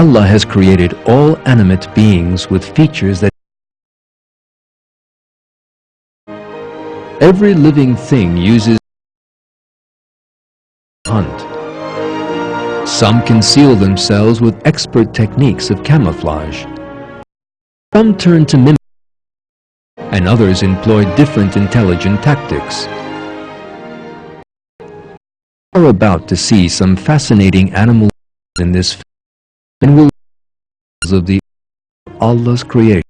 Allah has created all animate beings with features that every living thing uses to hunt. Some conceal themselves with expert techniques of camouflage. Some turn to mimic, and others employ different intelligent tactics. We are about to see some fascinating animals in this film, and will of the Allah's creation.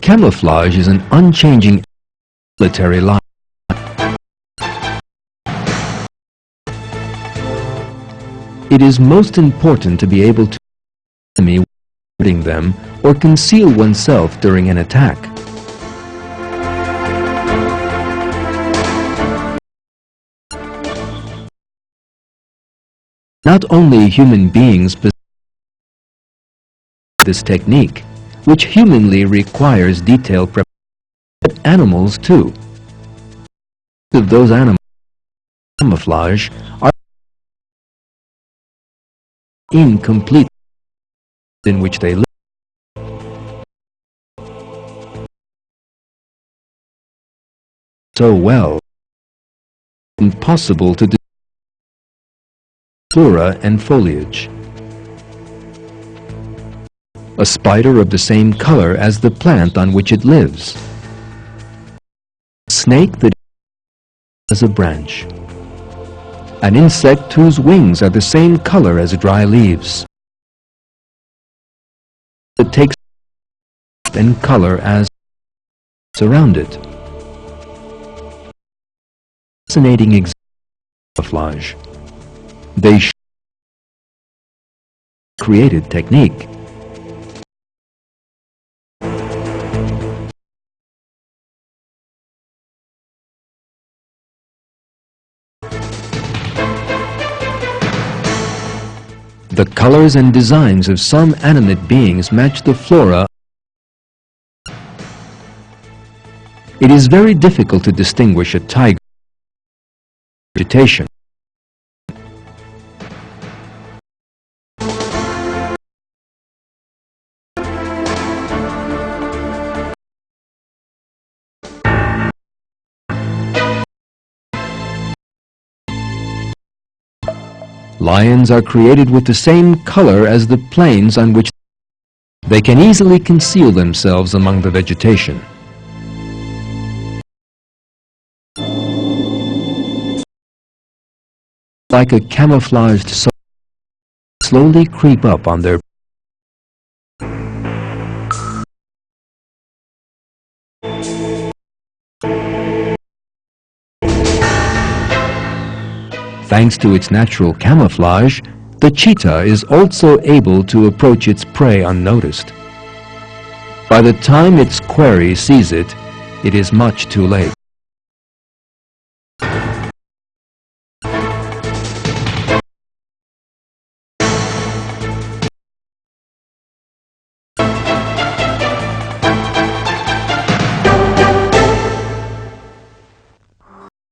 Camouflage is an unchanging military line. It is most important to be able to enemy them or conceal oneself during an attack. Not only human beings possess this technique, which humanly requires detailed preparation, but animals too. Of those animals, camouflage are incomplete in which they live. So well, impossible to distinguish flora and foliage. A spider of the same color as the plant on which it lives. A snake that has a branch. An insect whose wings are the same color as dry leaves. It takes and color as around it. Fascinating example of camouflage. They show created technique. The colors and designs of some animate beings match the flora. It is very difficult to distinguish a tiger from vegetation. Lions are created with the same color as the plains on which they can easily conceal themselves among the vegetation. Like a camouflaged soldier, slowly creep up on their Thanks to its natural camouflage, the cheetah is also able to approach its prey unnoticed. By the time its quarry sees it, it is much too late.